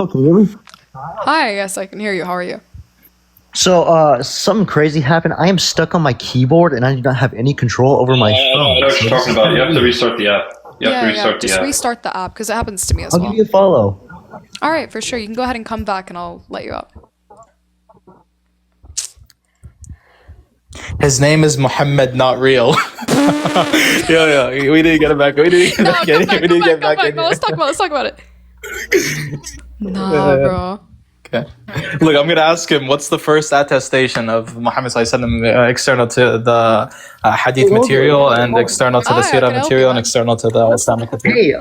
Hello, can you hear me? Hi, yes, I can hear you. How are you? So, something crazy happened. I am stuck on my keyboard and I do not have any control over my I phone. know what you're talking about. You have to restart the app. You have to restart the Just app. restart the app because it happens to me as I'll well. give you a follow. All right, for sure. You can go ahead and come back and I'll let you up. His name is Muhammad, not real. Yeah, we need to get it back. We need to get back in. No, let's talk about it. Nah, bro. Okay. Look, I'm gonna ask him. What's the first attestation of Muhammad sallallahu external to the hadith material and external to the I can seerah help material you and out. external to the Islamic material?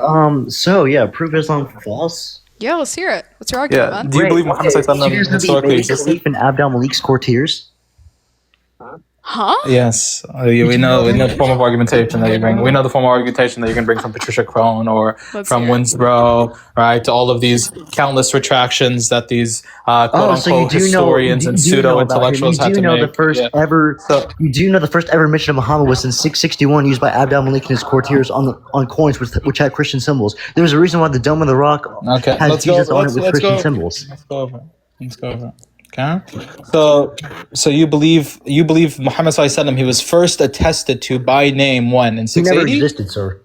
Hey, prove Islam false. Yeah, let's hear it. What's your argument, Yeah. man? Do you believe Muhammad Do you guys know the historically Malik existed? Khalif and Abdel Malik's courtiers? Huh? Yes, we know the form of argumentation that you bring. We know the form of argumentation that you can bring from Patricia Crone or Let's from hear it. Winsbrough, right? To all of these countless retractions that these quote So you unquote do know, historians and pseudo intellectuals had you to do know make. the first Yeah. ever. So- You do know the first ever mention of Muhammad was in 661, used by Abdel Malik and his courtiers on coins which had Christian symbols. There was a reason why the Dome of the Rock Okay, has let's Jesus go. on it with Let's Christian go. symbols. Let's go over it. Okay. So you believe Muhammad sallallahu alaihi wasallam, he was first attested to by name when in He never 680? existed, sir.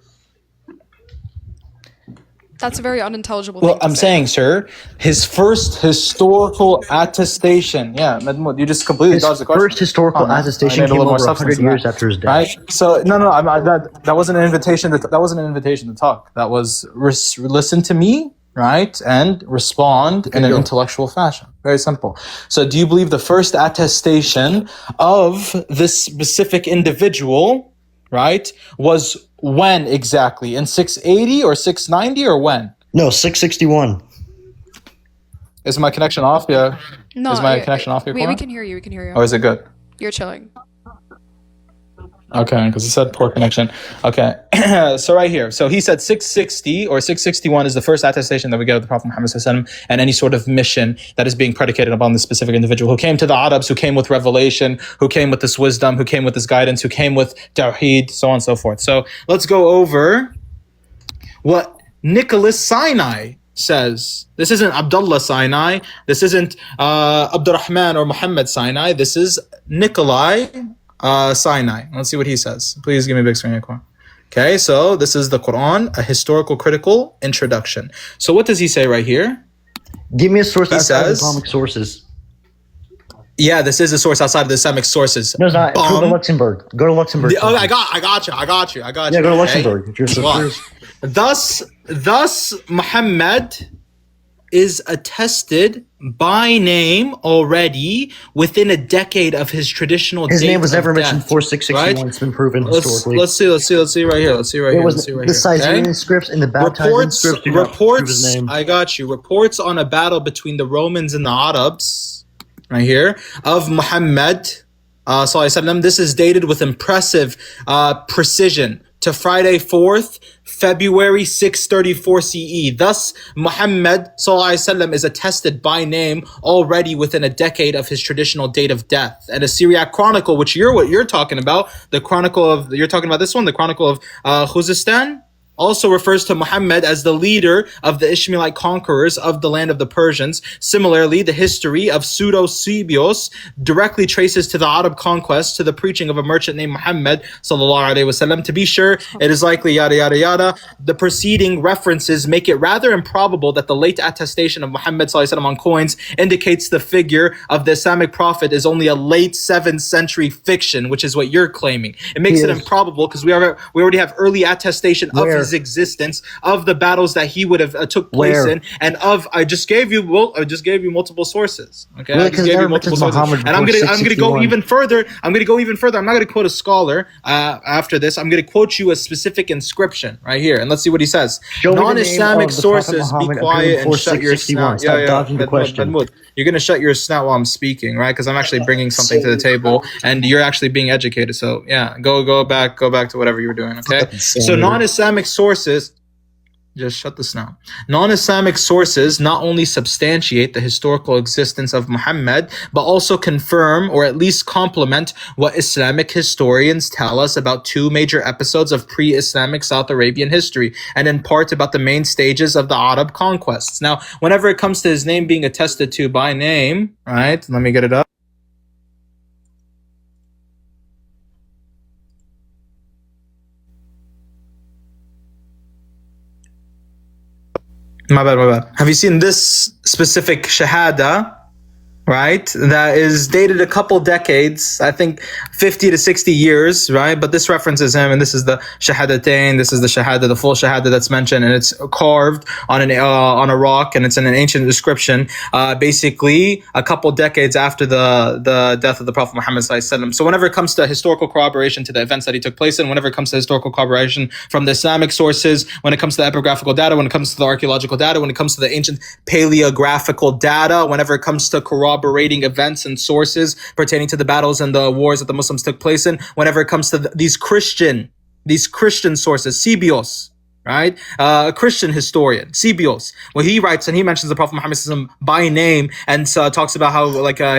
That's a very unintelligible Well, thing to I'm say. saying, sir, his first historical attestation. Yeah, Mahmoud, you just completely His dodged the question. first historical Oh, man. attestation I need a came little more over substance 100 than years that. after his death. Right. So no, that wasn't an invitation. That wasn't an invitation to talk. That was listen to me, right, and respond in an intellectual fashion. Very simple. So, do you believe the first attestation of this specific individual, right, was when exactly? In 680 or 690 or when? No, 661. Is my connection off? Yeah. No, Is my connection off here? We can hear you. We can hear you. Or is it good? You're chilling. Okay, because it said poor connection. Okay, so right here. So he said 660 or 661 is the first attestation that we get of the Prophet Muhammad sallallahu alaihi wasallam and any sort of mission that is being predicated upon this specific individual who came to the Arabs, who came with revelation, who came with this wisdom, who came with this guidance, who came with Tawheed, so on and so forth. So let's go over what Nicholas Sinai says. This isn't Abdullah Sinai. This isn't Abdurrahman or Muhammad Sinai. This is Nikolai Sinai. Let's see what he says. Please give me a big screen. Okay, so this is the Quran, a historical critical introduction. So what does he say right here? Give me a source outside of says- Islamic sources. Yeah, this is a source outside of the Islamic sources. No, it's not. Go to Bum. Luxembourg. Go to Luxembourg. Oh, I got you. Yeah, go to okay? Luxembourg. If you're so Well, serious. Thus Muhammad is attested by name already within a decade of his traditional His date name was of never mentioned death, before 661. right? It's been proven Let's historically. see right here. It was the Caesarean scripts and the baptizing scripts do not prove his name. I got you. Reports on a battle between the Romans and the Arabs, right here, of Muhammad sallallahu alaihi wasallam. This is dated with impressive precision to Friday 4th, February 634 CE. Thus, Muhammad sallallahu alaihi wasallam is attested by name already within a decade of his traditional date of death. And a Syriac chronicle, which what you're talking about, you're talking about this one, the chronicle of Khuzestan, also refers to Muhammad as the leader of the Ishmaelite conquerors of the land of the Persians. Similarly, the history of Pseudo-Sebios directly traces to the Arab conquest, to the preaching of a merchant named Muhammad sallallahu alaihi wasallam. To be sure, it is likely yada yada yada. The preceding references make it rather improbable that the late attestation of Muhammad sallallahu alaihi wasallam on coins indicates the figure of the Islamic prophet is only a late 7th century fiction, which is what you're claiming. It makes it improbable because we already have early attestation of his existence, of the battles that he would have took place in, and of I just gave you multiple sources. Okay, Really, I just gave you multiple sources, and I'm gonna go even further. I'm not gonna quote a scholar after this. I'm gonna quote you a specific inscription right here, and let's see what he says. Non-Islamic sources, be quiet and shut your snout. Dodging the question. You're gonna shut your snout while I'm speaking, right? Because I'm actually bringing something to the table, and you're actually being educated. So yeah, go back to whatever you were doing. Okay. So non-Islamic sources Just shut this down. Non-Islamic sources not only substantiate the historical existence of Muhammad, but also confirm or at least complement what Islamic historians tell us about two major episodes of pre-Islamic South Arabian history, and in part about the main stages of the Arab conquests. Now, whenever it comes to his name being attested to by name, right? Let me get it up. My bad. Have you seen this specific shahada, right? That is dated a couple decades, I think 50 to 60 years, right? But this references him, and this is the shahadatain. This is the shahada, the full shahada that's mentioned, and it's carved on a rock, and it's in an ancient inscription, basically a couple decades after the death of the Prophet Muhammad sallallahu alaihi wasallam. So whenever it comes to historical corroboration to the events that he took place in, whenever it comes to historical corroboration from the Islamic sources, when it comes to the epigraphical data, when it comes to the archeological data, when it comes to the ancient paleographical data, whenever it comes to corroborating events and sources pertaining to the battles and the wars that the Muslims took place in, whenever it comes to these Christian sources, Sibios, right? A Christian historian, Sibios, where he writes and he mentions the Prophet Muhammad by name, and talks about how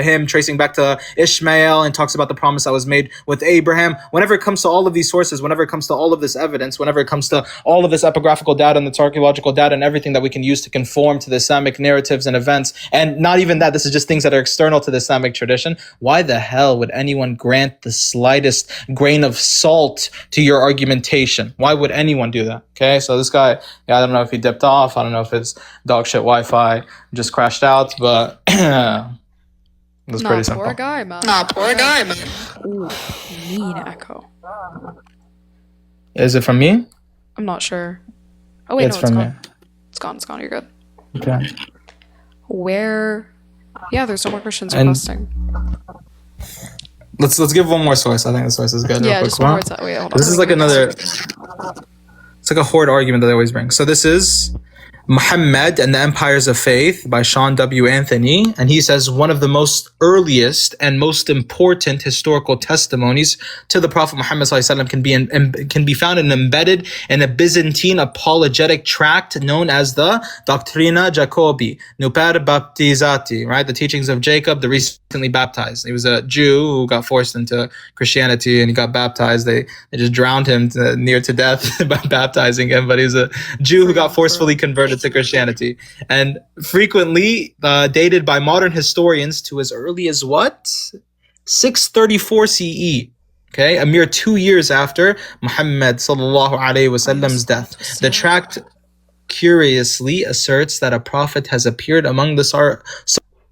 him tracing back to Ishmael, and talks about the promise that was made with Abraham. Whenever it comes to all of these sources, whenever it comes to all of this evidence, whenever it comes to all of this epigraphical data and this archaeological data and everything that we can use to conform to the Islamic narratives and events, and not even that, this is just things that are external to the Islamic tradition, why the hell would anyone grant the slightest grain of salt to your argumentation? Why would anyone do that? Okay, so this guy, I don't know if he dipped off. I don't know if it's dog shit Wi-Fi just crashed out, but it was pretty simple. Poor guy, man. Ooh, mean echo. Is it from me? I'm not sure. Oh wait, It's no, it's from me. gone. It's gone. It's gone. You're good. Okay. Where? Yeah, there's no more Christians And- requesting. Let's give one more source. I think the source is good. Yeah, real just quick. one more. Wait, hold on. This is like another. It's like a horde argument that they always bring. So this is Muhammad and the Empires of Faith by Sean W. Anthony. And he says one of the most earliest and most important historical testimonies to the Prophet Muhammad can be found and embedded in a Byzantine apologetic tract known as the Doctrina Jacobi, Nuper Baptizati, right? The teachings of Jacob, the recently baptized. He was a Jew who got forced into Christianity and he got baptized. They just drowned him near to death by baptizing him, but he was a Jew who got forcefully converted to Christianity, and frequently dated by modern historians to as early as what? 634 CE. Okay, a mere 2 years after Muhammad sallallahu alaihi wasallam's death. The tract curiously asserts that a prophet has appeared among the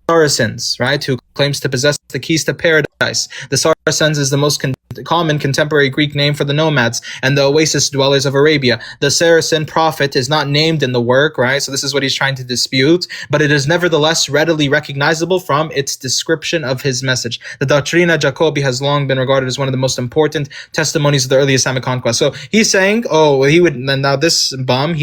Saracens, right, who claims to possess the keys to paradise. The Saracens is the most common contemporary Greek name for the nomads and the oasis dwellers of Arabia. The Saracen prophet is not named in the work, right? So this is what he's trying to dispute, but it is nevertheless readily recognizable from its description of his message. The Doctrina Jacobi has long been regarded as one of the most important testimonies of the early Islamic conquest. So he's saying, he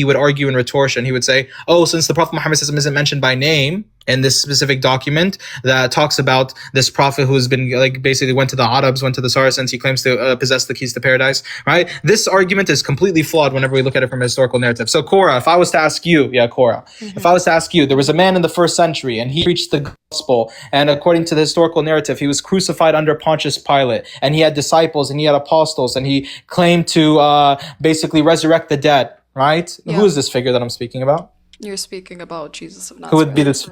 would argue in retortion. He would say, since the Prophet Muhammad isn't mentioned by name in this specific document that talks about this prophet who has been basically went to the Arabs, went to the Saracens, he claims to possess the keys to paradise, right? This argument is completely flawed whenever we look at it from a historical narrative. So Cora, if I was to ask you, if I was to ask you, there was a man in the 1st century and he preached the gospel, and according to the historical narrative, he was crucified under Pontius Pilate, and he had disciples and he had apostles, and he claimed to basically resurrect the dead, right? Yeah. Who is this figure that I'm speaking about? You're speaking about Jesus of Nazareth. Who would be this?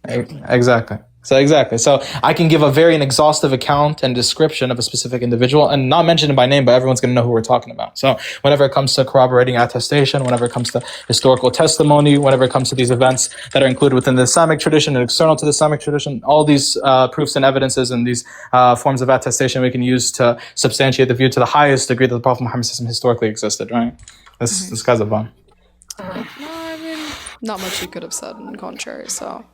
Exactly. So I can give a very exhaustive account and description of a specific individual and not mention him by name, but everyone's going to know who we're talking about. So whenever it comes to corroborating attestation, whenever it comes to historical testimony, whenever it comes to these events that are included within the Islamic tradition and external to the Islamic tradition, all these proofs and evidences and these forms of attestation we can use to substantiate the view to the highest degree that the Prophet Muhammad historically existed, right? This guy's a bum. No, I mean, not much you could have said in contrary, so